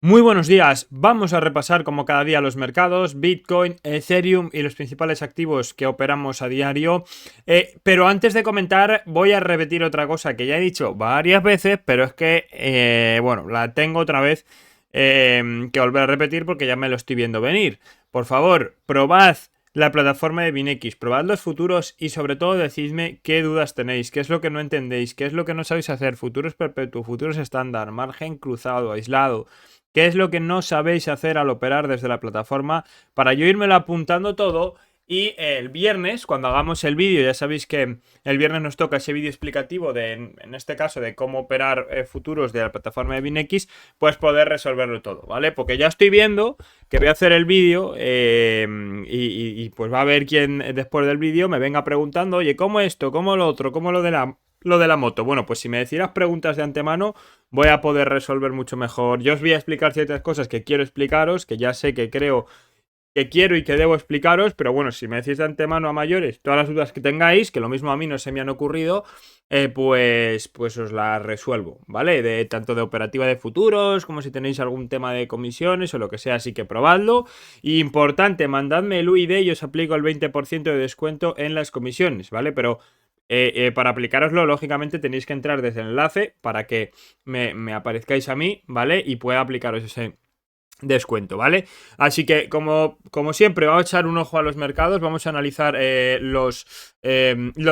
Muy buenos días, vamos a repasar como cada día los mercados, Bitcoin, Ethereum y los principales activos que operamos a diario. Pero antes de comentar voy a repetir otra cosa que ya he dicho varias veces, pero es que, bueno, la tengo otra vez que volver a repetir porque ya me lo estoy viendo venir. Por favor, probad la plataforma de Binex, probad los futuros y sobre todo decidme qué dudas tenéis, qué es lo que no entendéis, qué es lo que no sabéis hacer, futuros perpetuos, futuros estándar, margen cruzado, aislado. ¿Qué es lo que no sabéis hacer al operar desde la plataforma? Para yo irmelo apuntando todo y el viernes, cuando hagamos el vídeo, ya sabéis que el viernes nos toca ese vídeo explicativo de, en este caso, de cómo operar futuros de la plataforma de Binex, pues poder resolverlo todo, ¿vale? Porque ya estoy viendo que voy a hacer el vídeo y pues va a haber quien después del vídeo me venga preguntando, oye, ¿cómo esto? ¿Cómo lo otro? ¿Cómo lo de la moto? Bueno, pues si me decieras preguntas de antemano, voy a poder resolver mucho mejor. Yo os voy a explicar ciertas cosas que quiero explicaros, que ya sé que creo que quiero y que debo explicaros, pero bueno, si me decís de antemano a mayores todas las dudas que tengáis, que lo mismo a mí no se me han ocurrido, pues os las resuelvo, ¿vale? Tanto de operativa de futuros, como si tenéis algún tema de comisiones o lo que sea, así que probadlo. Y importante, mandadme el UID y os aplico el 20% de descuento en las comisiones, ¿vale? Pero para aplicároslo, lógicamente tenéis que entrar desde el enlace para que me aparezcáis a mí, ¿vale? Y pueda aplicaros ese descuento, ¿vale? Así que, como siempre, vamos a echar un ojo a los mercados, vamos a analizar los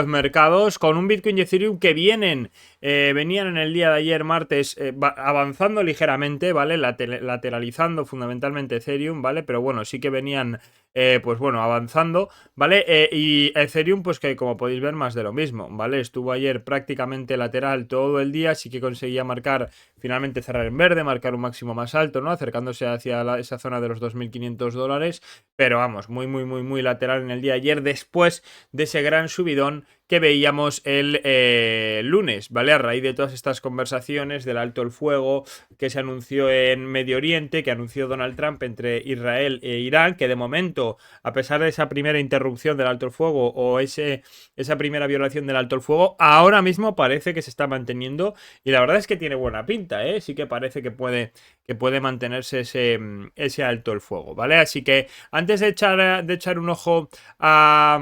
mercados con un Bitcoin y Ethereum que venían en el día de ayer, martes, avanzando ligeramente, ¿vale? Lateralizando fundamentalmente Ethereum, ¿vale? Pero bueno, sí que venían, pues bueno, avanzando, ¿vale? Y Ethereum, pues que como podéis ver, más de lo mismo, ¿vale? Estuvo ayer prácticamente lateral todo el día, sí que conseguía marcar, finalmente cerrar en verde, marcar un máximo más alto, ¿no? Acercándose hacia esa zona de los $2.500, pero vamos, muy, muy, muy, muy lateral en el día de ayer, después de ese gran subidón que veíamos el lunes, ¿vale? A raíz de todas estas conversaciones del alto el fuego que se anunció en Medio Oriente, que anunció Donald Trump entre Israel e Irán, que de momento, a pesar de esa primera interrupción del alto el fuego o esa primera violación del alto el fuego, ahora mismo parece que se está manteniendo y la verdad es que tiene buena pinta, ¿eh? Sí que parece que puede mantenerse ese alto el fuego, ¿vale? Así que antes de echar un ojo a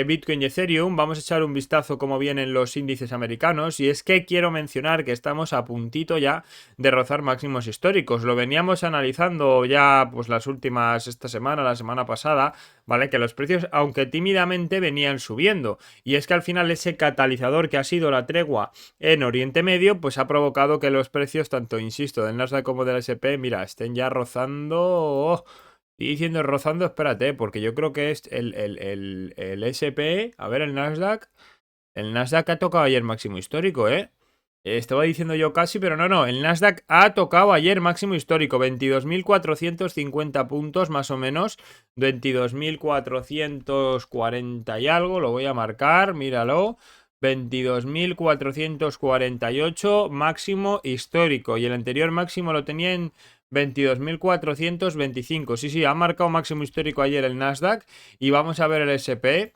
Bitcoin y Ethereum, vamos a echar un vistazo cómo vienen los índices americanos. Y es que quiero mencionar que estamos a puntito ya de rozar máximos históricos. Lo veníamos analizando ya pues las últimas, esta semana, la semana pasada, ¿vale? Que los precios, aunque tímidamente, venían subiendo. Y es que al final ese catalizador que ha sido la tregua en Oriente Medio, pues ha provocado que los precios, tanto, insisto, del Nasdaq como del S&P, mira, estén ya rozando... estoy diciendo rozando, espérate, porque yo creo que es el SP, a ver, el Nasdaq ha tocado ayer máximo histórico, ¿eh? Estaba diciendo yo casi, pero no, el Nasdaq ha tocado ayer máximo histórico, 22.450 puntos más o menos, 22.440 y algo, lo voy a marcar, míralo, 22.448 máximo histórico, y el anterior máximo lo tenía en 22.425. Sí, ha marcado máximo histórico ayer el Nasdaq. Y vamos a ver el SP.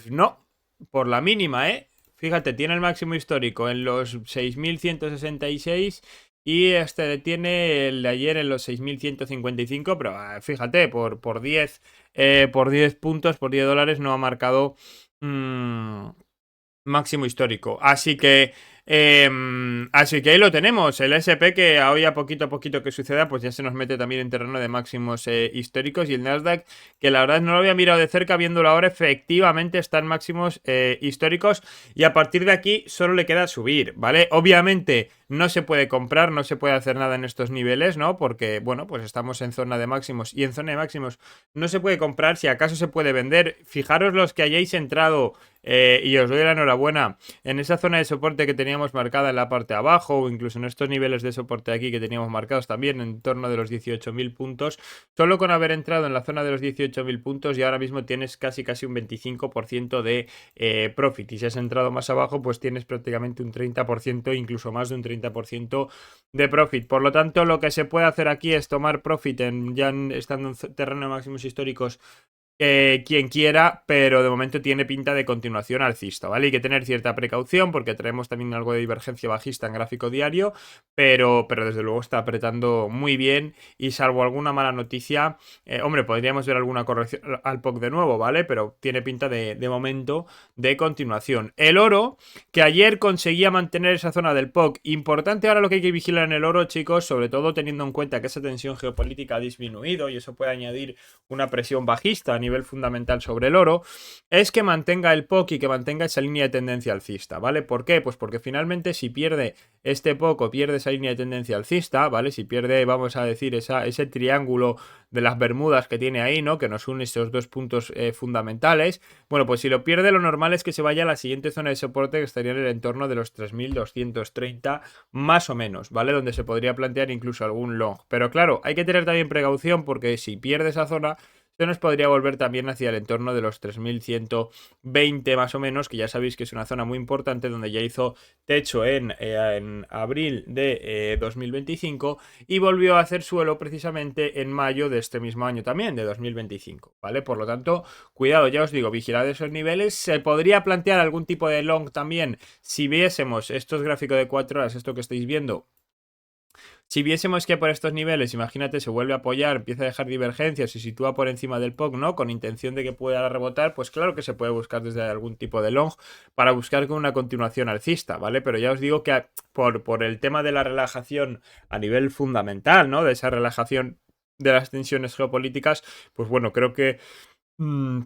No, por la mínima, ¿eh? Fíjate, tiene el máximo histórico en los 6.166 y este tiene el de ayer en los 6.155, pero fíjate, por 10 puntos, por $10 no ha marcado máximo histórico. Así que ahí lo tenemos. El SP, que hoy a poquito que suceda, pues ya se nos mete también en terreno de máximos históricos. Y el Nasdaq, que la verdad no lo había mirado de cerca, viéndolo ahora, efectivamente está en máximos históricos. Y a partir de aquí solo le queda subir, ¿vale? Obviamente no se puede comprar, no se puede hacer nada en estos niveles, ¿no? Porque, bueno, pues estamos en zona de máximos. Y en zona de máximos no se puede comprar, si acaso se puede vender. Fijaros los que hayáis entrado, y os doy la enhorabuena, en esa zona de soporte que teníamos marcada en la parte de abajo, o incluso en estos niveles de soporte aquí que teníamos marcados también en torno de los 18.000 puntos, solo con haber entrado en la zona de los 18.000 puntos y ahora mismo tienes casi un 25% de profit, y si has entrado más abajo pues tienes prácticamente un 30%, incluso más de un 30% de profit. Por lo tanto, lo que se puede hacer aquí es tomar profit ya estando en terreno de máximos históricos quien quiera, pero de momento tiene pinta de continuación alcista, ¿vale? Hay que tener cierta precaución porque traemos también algo de divergencia bajista en gráfico diario, pero desde luego está apretando muy bien y salvo alguna mala noticia, hombre, podríamos ver alguna corrección al POC de nuevo, ¿vale? Pero tiene pinta de momento de continuación. El oro, que ayer conseguía mantener esa zona del POC, importante ahora lo que hay que vigilar en el oro, chicos, sobre todo teniendo en cuenta que esa tensión geopolítica ha disminuido y eso puede añadir una presión bajista a nivel fundamental sobre el oro, es que mantenga el POC y que mantenga esa línea de tendencia alcista, ¿vale? ¿Por qué? Pues porque finalmente si pierde este POC o pierde esa línea de tendencia alcista, ¿vale? Si pierde, vamos a decir, ese triángulo de las Bermudas que tiene ahí, ¿no? Que nos une estos dos puntos fundamentales, bueno, pues si lo pierde, lo normal es que se vaya a la siguiente zona de soporte que estaría en el entorno de los 3230 más o menos, ¿vale? Donde se podría plantear incluso algún long. Pero claro, hay que tener también precaución porque si pierde esa zona, se nos podría volver también hacia el entorno de los 3120 más o menos, que ya sabéis que es una zona muy importante donde ya hizo techo en abril de 2025 y volvió a hacer suelo precisamente en mayo de este mismo año también, de 2025, ¿vale? Por lo tanto, cuidado, ya os digo, vigilad esos niveles. Se podría plantear algún tipo de long también si viésemos estos gráficos de 4 horas, esto que estáis viendo. Si viésemos que por estos niveles, imagínate, se vuelve a apoyar, empieza a dejar divergencias, se sitúa por encima del POC, ¿no? Con intención de que pueda rebotar, pues claro que se puede buscar desde algún tipo de long para buscar con una continuación alcista, ¿vale? Pero ya os digo que por el tema de la relajación a nivel fundamental, ¿no? De esa relajación de las tensiones geopolíticas, pues bueno, creo que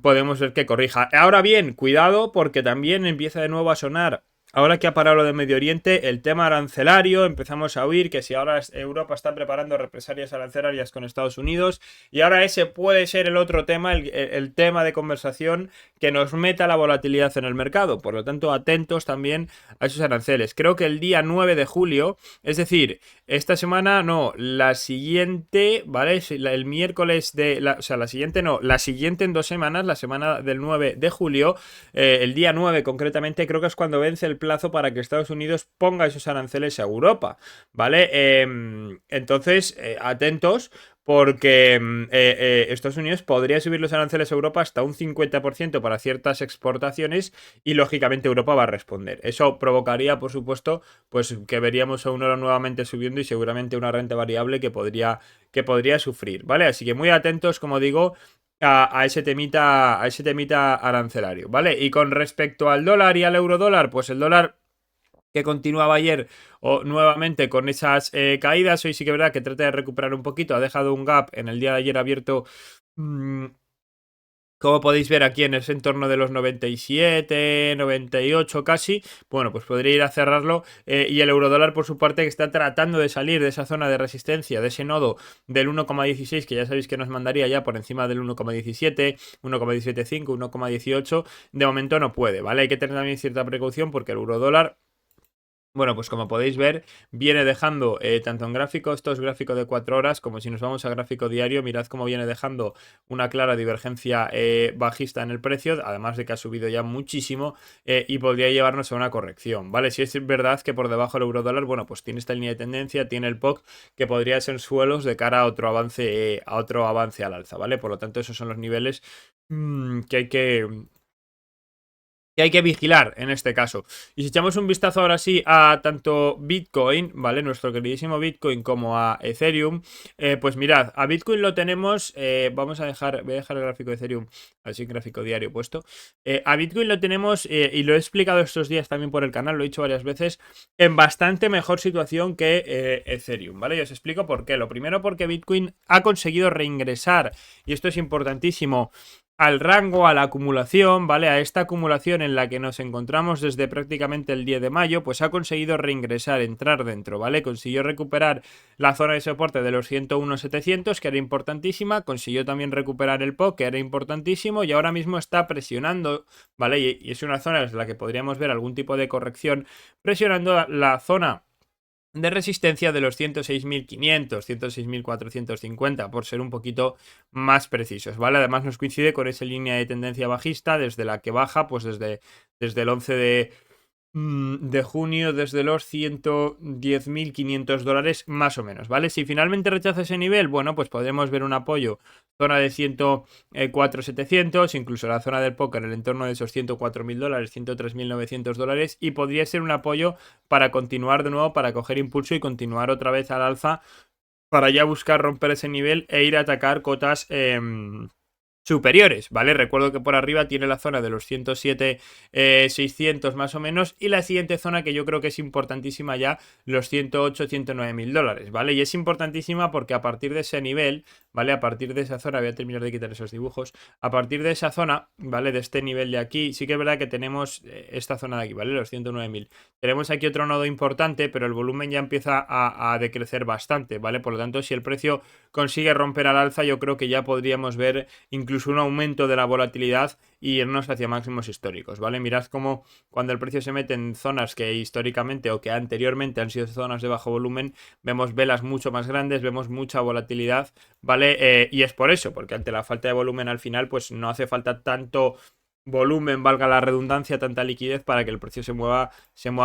podemos ver que corrija. Ahora bien, cuidado porque también empieza de nuevo a sonar. Ahora que ha parado lo de Medio Oriente, el tema arancelario, empezamos a oír que si ahora Europa está preparando represalias arancelarias con Estados Unidos, y ahora ese puede ser el otro tema, el tema de conversación que nos meta la volatilidad en el mercado. Por lo tanto, atentos también a esos aranceles. Creo que el día 9 de julio, es decir, esta semana no, la siguiente, ¿vale? El miércoles o sea, la siguiente no, la siguiente en 2 semanas, la semana del 9 de julio, el día 9 concretamente, creo que es cuando vence el plazo para que Estados Unidos ponga esos aranceles a Europa, ¿vale? Entonces, atentos. Porque Estados Unidos podría subir los aranceles a Europa hasta un 50% para ciertas exportaciones y lógicamente Europa va a responder. Eso provocaría, por supuesto, pues que veríamos a un oro nuevamente subiendo y seguramente una renta variable que podría sufrir, ¿vale? Así que muy atentos, como digo, a ese temita arancelario, ¿vale? Y con respecto al dólar y al eurodólar, pues el dólar que continuaba ayer nuevamente con esas caídas, hoy sí que es verdad que trata de recuperar un poquito, ha dejado un gap en el día de ayer abierto. Como podéis ver aquí en ese entorno de los 97, 98 casi, bueno, pues podría ir a cerrarlo. Y el eurodólar por su parte que está tratando de salir de esa zona de resistencia, de ese nodo del 1,16, que ya sabéis que nos mandaría ya por encima del 1,17, 1,175, 1,18. De momento no puede, ¿vale? Hay que tener también cierta precaución porque el eurodólar, bueno, pues como podéis ver, viene dejando tanto en gráfico, estos gráficos de 4 horas, como si nos vamos a gráfico diario, mirad cómo viene dejando una clara divergencia bajista en el precio, además de que ha subido ya muchísimo y podría llevarnos a una corrección, ¿vale? Si es verdad que por debajo del eurodólar, bueno, pues tiene esta línea de tendencia, tiene el POC, que podría ser suelos de cara a otro avance al alza, ¿vale? Por lo tanto, esos son los niveles que hay que vigilar en este caso. Y si echamos un vistazo ahora sí a tanto Bitcoin, ¿vale? Nuestro queridísimo Bitcoin como a Ethereum, pues mirad, a Bitcoin lo tenemos, voy a dejar el gráfico de Ethereum, así gráfico diario puesto. A Bitcoin lo tenemos, y lo he explicado estos días también por el canal, lo he dicho varias veces, en bastante mejor situación que Ethereum, ¿vale? Y os explico por qué. Lo primero porque Bitcoin ha conseguido reingresar, y esto es importantísimo, al rango, a la acumulación, ¿vale? A esta acumulación en la que nos encontramos desde prácticamente el 10 de mayo, pues ha conseguido reingresar, entrar dentro, ¿vale? Consiguió recuperar la zona de soporte de los 101.700, que era importantísima, consiguió también recuperar el POC, que era importantísimo, y ahora mismo está presionando, ¿vale? Y es una zona en la que podríamos ver algún tipo de corrección, presionando la zona de resistencia de los 106.500, 106.450, por ser un poquito más precisos, ¿vale? Además nos coincide con esa línea de tendencia bajista desde la que baja, pues desde el 11 de junio desde los 110.500 dólares más o menos, ¿vale? Si finalmente rechaza ese nivel, bueno, pues podremos ver un apoyo, zona de 104.700, incluso la zona del póker en el entorno de esos 104.000 dólares, 103.900 dólares, y podría ser un apoyo para continuar de nuevo, para coger impulso y continuar otra vez al alza, para ya buscar romper ese nivel e ir a atacar cotas superiores, ¿vale? Recuerdo que por arriba tiene la zona de los 107, 600 más o menos, y la siguiente zona que yo creo que es importantísima ya, los 108, 109.000 dólares, ¿vale? Y es importantísima porque a partir de ese nivel, ¿vale? A partir de esa zona, voy a terminar de quitar esos dibujos, a partir de esa zona, ¿vale? De este nivel de aquí, sí que es verdad que tenemos esta zona de aquí, ¿vale? Los 109.000. Tenemos aquí otro nodo importante, pero el volumen ya empieza a decrecer bastante, ¿vale? Por lo tanto, si el precio consigue romper al alza, yo creo que ya podríamos ver incluso un aumento de la volatilidad y irnos hacia máximos históricos, ¿vale? Mirad cómo cuando el precio se mete en zonas que históricamente o que anteriormente han sido zonas de bajo volumen, vemos velas mucho más grandes, vemos mucha volatilidad, ¿vale? Y es por eso, porque ante la falta de volumen al final, pues no hace falta tanto volumen, valga la redundancia, tanta liquidez para que el precio se mueva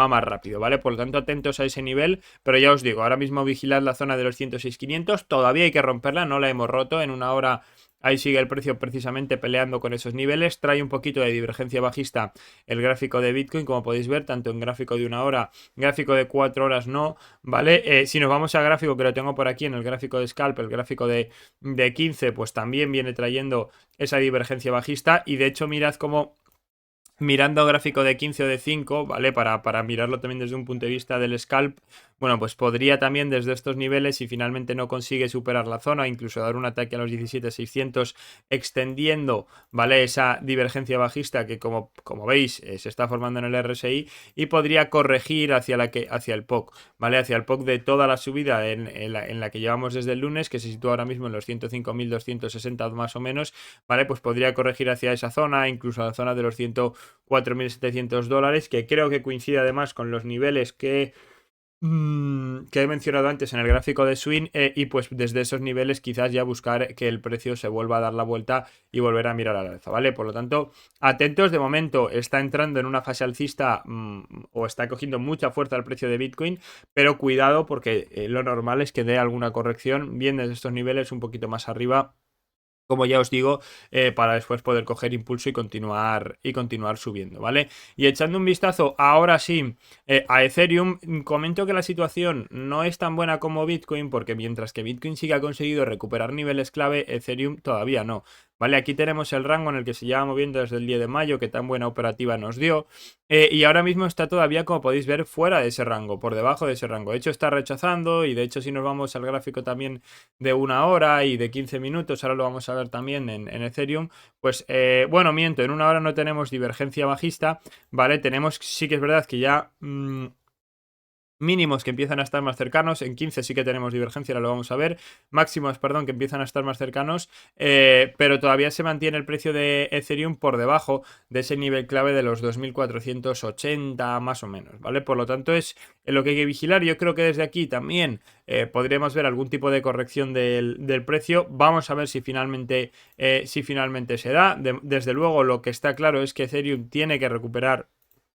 más rápido, ¿vale? Por lo tanto, atentos a ese nivel, pero ya os digo, ahora mismo vigilad la zona de los 106.500, todavía hay que romperla, no la hemos roto, en una hora ahí sigue el precio precisamente peleando con esos niveles, trae un poquito de divergencia bajista el gráfico de Bitcoin, como podéis ver, tanto en gráfico de una hora, gráfico de 4 horas no, ¿vale? Si nos vamos a gráfico, que lo tengo por aquí en el gráfico de scalp, el gráfico de 15, pues también viene trayendo esa divergencia bajista, y de hecho mirad cómo mirando gráfico de 15 o de 5, ¿vale? Para mirarlo también desde un punto de vista del scalp, bueno, pues podría también desde estos niveles, si finalmente no consigue superar la zona, incluso dar un ataque a los 17.600, extendiendo, ¿vale? Esa divergencia bajista que como veis se está formando en el RSI, y podría corregir hacia el POC, ¿vale? Hacia el POC de toda la subida en la que llevamos desde el lunes, que se sitúa ahora mismo en los 105.260 más o menos, ¿vale? Pues podría corregir hacia esa zona, incluso a la zona de los 4.700 dólares, que creo que coincide además con los niveles que he mencionado antes en el gráfico de swing, y pues desde esos niveles quizás ya buscar que el precio se vuelva a dar la vuelta y volver a mirar al alza, ¿vale? Por lo tanto, atentos, de momento está entrando en una fase alcista, o está cogiendo mucha fuerza el precio de Bitcoin, pero cuidado porque lo normal es que dé alguna corrección bien desde estos niveles un poquito más arriba, como ya os digo, para después poder coger impulso y continuar subiendo, ¿vale? Y echando un vistazo ahora sí a Ethereum, comento que la situación no es tan buena como Bitcoin, porque mientras que Bitcoin sí que ha conseguido recuperar niveles clave, Ethereum todavía no, ¿vale? Aquí tenemos el rango en el que se lleva moviendo desde el 10 de mayo, que tan buena operativa nos dio, y ahora mismo está todavía, como podéis ver, fuera de ese rango, por debajo de ese rango. De hecho, está rechazando, y de hecho si nos vamos al gráfico también de una hora y de 15 minutos, ahora lo vamos a ver también en Ethereum, pues bueno, miento, en una hora no tenemos divergencia bajista, ¿vale? Tenemos, sí que es verdad que ya mínimos que empiezan a estar más cercanos, en 15 sí que tenemos divergencia, ahora lo vamos a ver, máximos, perdón, que empiezan a estar más cercanos, pero todavía se mantiene el precio de Ethereum por debajo de ese nivel clave de los 2.480 más o menos, ¿vale? Por lo tanto es lo que hay que vigilar. Yo creo que desde aquí también podríamos ver algún tipo de corrección del precio, vamos a ver si finalmente se da. Desde luego lo que está claro es que Ethereum tiene que recuperar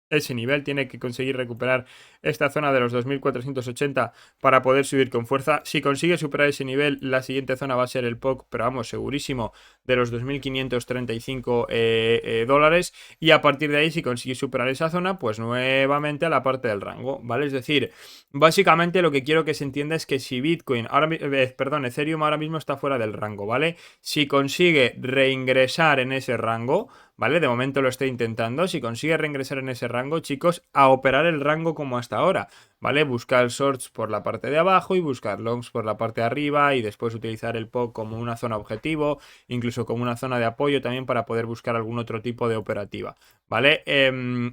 ese nivel, tiene que conseguir recuperar esta zona de los 2.480 para poder subir con fuerza. Si consigue superar ese nivel, la siguiente zona va a ser el POC, pero vamos, segurísimo, de los 2.535 dólares, y a partir de ahí, si consigue superar esa zona, pues nuevamente a la parte del rango, ¿vale? Es decir, básicamente lo que quiero que se entienda es que si Bitcoin, Ethereum ahora mismo está fuera del rango, ¿vale? Si consigue reingresar en ese rango, ¿vale? De momento lo estoy intentando. Si consigue reingresar en ese rango, chicos, a operar el rango como hasta ahora, ¿vale? Buscar shorts por la parte de abajo y buscar longs por la parte de arriba, y después utilizar el POC como una zona objetivo, incluso como una zona de apoyo también, para poder buscar algún otro tipo de operativa, ¿vale?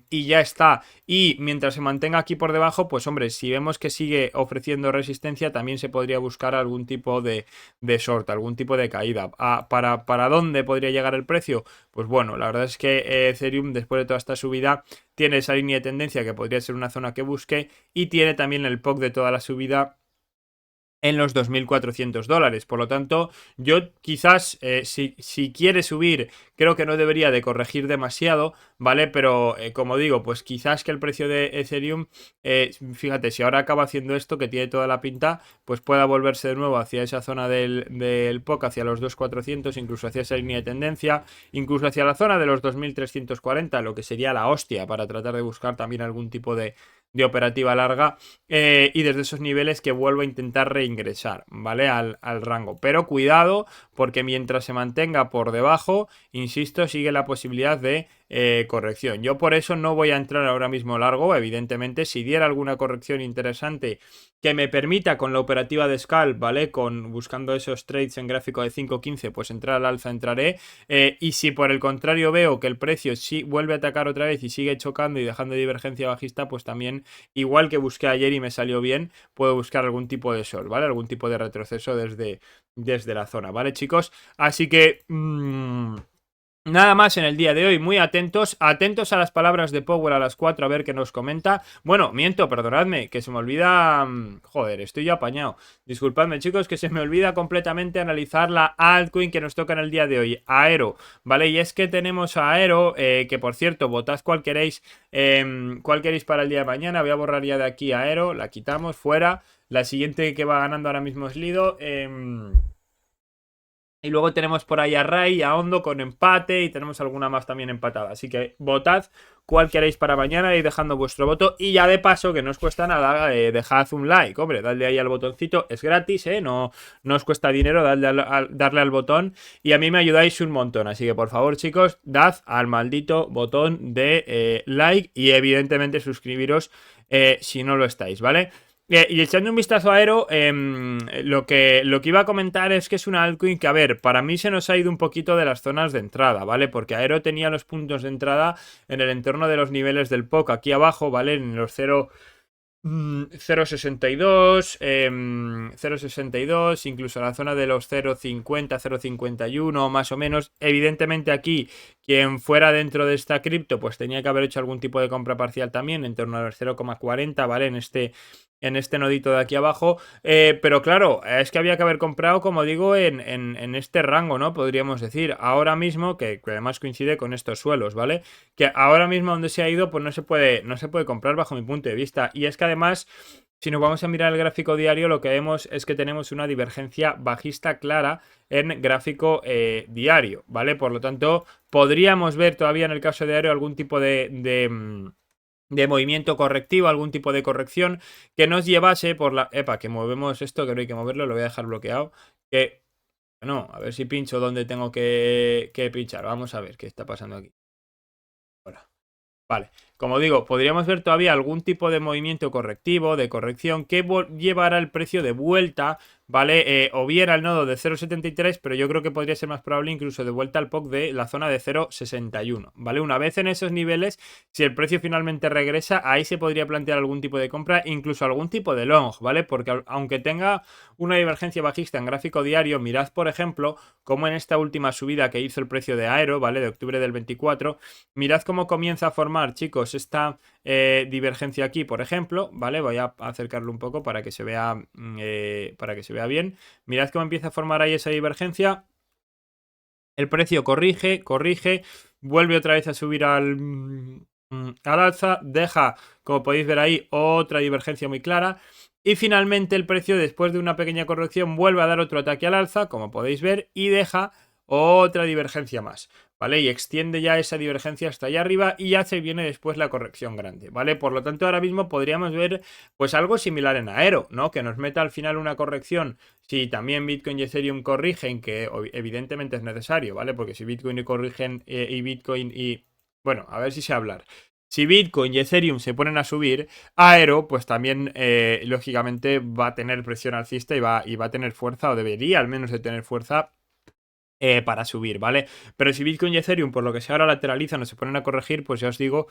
Y ya está. Y mientras se mantenga aquí por debajo, pues hombre, si vemos que sigue ofreciendo resistencia, también se podría buscar algún tipo de short, algún tipo de caída. ¿Para dónde podría llegar el precio? Pues bueno, la verdad es que Ethereum, después de toda esta subida, tiene esa línea de tendencia que podría ser una zona que busque, y tiene también el POC de toda la subida en los $2.400. Por lo tanto, yo quizás, si quiere subir, creo que no debería de corregir demasiado, ¿vale? Pero, como digo, pues quizás que el precio de Ethereum, fíjate, si ahora acaba haciendo esto, que tiene toda la pinta, pues pueda volverse de nuevo hacia esa zona del POC, hacia los 2.400, incluso hacia esa línea de tendencia, incluso hacia la zona de los 2.340, lo que sería la hostia, para tratar de buscar también algún tipo de operativa larga, y desde esos niveles que vuelvo a intentar reingresar, ¿vale? Al rango. Pero cuidado, porque mientras se mantenga por debajo, insisto, sigue la posibilidad de corrección. Yo por eso no voy a entrar ahora mismo largo, evidentemente. Si diera alguna corrección interesante que me permita con la operativa de scalp, ¿vale? Buscando esos trades en gráfico de 5-15, pues entrar al alza entraré. Y si por el contrario veo que el precio sí vuelve a atacar otra vez y sigue chocando y dejando divergencia bajista, pues también, igual que busqué ayer y me salió bien, puedo buscar algún tipo de sol, ¿vale? Algún tipo de retroceso desde la zona, ¿vale, chicos? Así que nada más en el día de hoy, muy atentos a las palabras de Power a las 4, a ver qué nos comenta. Bueno, miento, perdonadme, que se me olvida, joder, estoy ya apañado. Disculpadme, chicos, que se me olvida completamente analizar la altcoin que nos toca en el día de hoy, Aero, ¿vale? Y es que tenemos a Aero, que por cierto, votad cuál queréis para el día de mañana. Voy a borrar ya de aquí a Aero, la quitamos, fuera. La siguiente que va ganando ahora mismo es Lido. Y luego tenemos por ahí a Ray y a Hondo con empate, y tenemos alguna más también empatada. Así que votad cuál queréis para mañana y dejando vuestro voto. Y ya de paso, que no os cuesta nada, dejad un like. Hombre, dadle ahí al botoncito, es gratis, no os cuesta dinero darle al botón. Y a mí me ayudáis un montón. Así que por favor, chicos, dad al maldito botón de like y evidentemente suscribiros si no lo estáis, ¿vale? Y echando un vistazo a Aero, lo que iba a comentar es que es una altcoin que, a ver, para mí se nos ha ido un poquito de las zonas de entrada, ¿vale? Porque Aero tenía los puntos de entrada en el entorno de los niveles del POC, aquí abajo, ¿vale? En los 0.62, 0.62, incluso la zona de los 0.50, 0.51 más o menos. Evidentemente aquí, quien fuera dentro de esta cripto, pues tenía que haber hecho algún tipo de compra parcial también, en torno a los 0.40, ¿vale? En este nodito de aquí abajo, pero claro, es que había que haber comprado, como digo, en este rango, ¿no? Podríamos decir, ahora mismo, que además coincide con estos suelos, ¿vale? Que ahora mismo donde se ha ido, pues no se puede comprar bajo mi punto de vista. Y es que además, si nos vamos a mirar el gráfico diario, lo que vemos es que tenemos una divergencia bajista clara en gráfico diario, ¿vale? Por lo tanto, podríamos ver todavía en el caso de Aero algún tipo de movimiento correctivo, algún tipo de corrección que nos llevase por la... Epa, que movemos esto, que no hay que moverlo, lo voy a dejar bloqueado. Que... No, a ver si pincho donde tengo que pinchar. Vamos a ver qué está pasando aquí. Ahora. Vale, como digo, podríamos ver todavía algún tipo de movimiento correctivo, de corrección, que llevará el precio de vuelta, ¿vale? O bien al nodo de 0.73, pero yo creo que podría ser más probable incluso de vuelta al POC de la zona de 0.61, ¿vale? Una vez en esos niveles, si el precio finalmente regresa, ahí se podría plantear algún tipo de compra, incluso algún tipo de long, ¿vale? Porque aunque tenga una divergencia bajista en gráfico diario, mirad, por ejemplo, como en esta última subida que hizo el precio de Aero, ¿vale? De octubre del 24, mirad cómo comienza a formar, chicos, esta divergencia aquí, por ejemplo, ¿vale? Voy a acercarlo un poco para que se vea bien. Mirad cómo empieza a formar ahí esa divergencia. El precio corrige, vuelve otra vez a subir al alza, deja, como podéis ver ahí, otra divergencia muy clara. Y finalmente el precio, después de una pequeña corrección, vuelve a dar otro ataque al alza, como podéis ver, y deja otra divergencia más, ¿vale? Y extiende ya esa divergencia hasta allá arriba y ya se viene después la corrección grande, ¿vale? Por lo tanto, ahora mismo podríamos ver pues algo similar en Aero, ¿no? Que nos meta al final una corrección. Si también Bitcoin y Ethereum corrigen, que evidentemente es necesario, ¿vale? Porque si Bitcoin y corrigen y Bitcoin y... Bueno, a ver si sé hablar. Si Bitcoin y Ethereum se ponen a subir, Aero, pues también, lógicamente, va a tener presión alcista y va a tener fuerza, o debería al menos de tener fuerza para subir, ¿vale? Pero si Bitcoin y Ethereum, por lo que sea ahora lateralizan o se ponen a corregir, pues ya os digo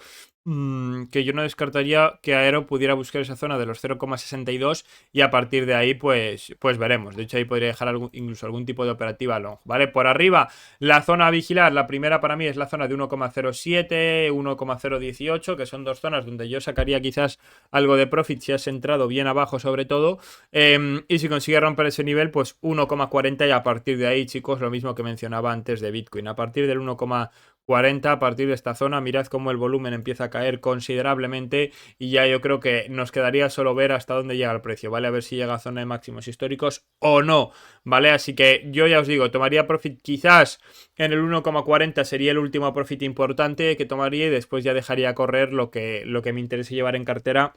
que yo no descartaría que Aero pudiera buscar esa zona de los 0,62 y a partir de ahí, pues veremos. De hecho, ahí podría dejar incluso algún tipo de operativa long, ¿vale? Por arriba, la zona a vigilar, la primera para mí es la zona de 1,07, 1,018, que son dos zonas donde yo sacaría quizás algo de profit si has entrado bien abajo sobre todo. Y si consigue romper ese nivel, pues 1,40 y a partir de ahí, chicos, lo mismo que mencionaba antes de Bitcoin. A partir del 1,40, a partir de esta zona, mirad cómo el volumen empieza a caer considerablemente y ya yo creo que nos quedaría solo ver hasta dónde llega el precio, ¿vale? A ver si llega a zona de máximos históricos o no, ¿vale? Así que yo ya os digo, tomaría profit quizás en el 1,40 sería el último profit importante que tomaría y después ya dejaría correr lo que me interese llevar en cartera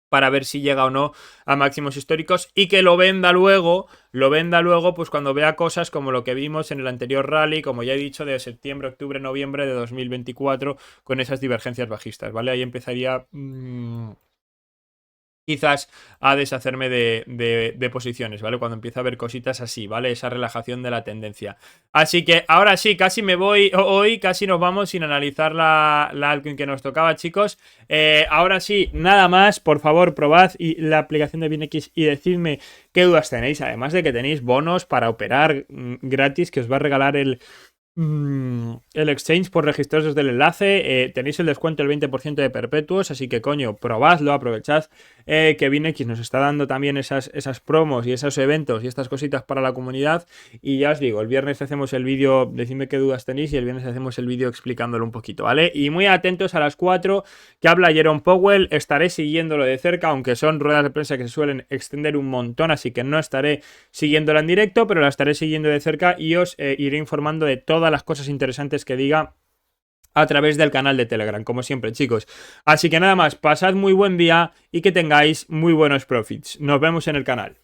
para ver si llega o no a máximos históricos y que lo venda luego pues cuando vea cosas como lo que vimos en el anterior rally, como ya he dicho, de septiembre, octubre, noviembre de 2024 con esas divergencias bajistas, ¿vale? Ahí empezaría quizás a deshacerme de posiciones, ¿vale? Cuando empieza a ver cositas así, ¿vale? Esa relajación de la tendencia. Así que ahora sí, casi me voy hoy, casi nos vamos sin analizar la altcoin que nos tocaba, chicos. Ahora sí, nada más, por favor, probad la aplicación de BinX y decidme qué dudas tenéis, además de que tenéis bonos para operar gratis que os va a regalar el exchange por registraros desde el enlace. Tenéis el descuento del 20% de perpetuos, así que coño, probadlo, aprovechad que BinX nos está dando también esas promos y esos eventos y estas cositas para la comunidad. Y ya os digo, el viernes hacemos el vídeo, decidme qué dudas tenéis y el viernes hacemos el vídeo explicándolo un poquito, ¿vale? Y muy atentos a las 4 que habla Jerome Powell, estaré siguiéndolo de cerca, aunque son ruedas de prensa que se suelen extender un montón, así que no estaré siguiéndola en directo, pero la estaré siguiendo de cerca y os iré informando de todas las cosas interesantes que diga a través del canal de Telegram, como siempre, chicos. Así que nada más, pasad muy buen día y que tengáis muy buenos profits. Nos vemos en el canal.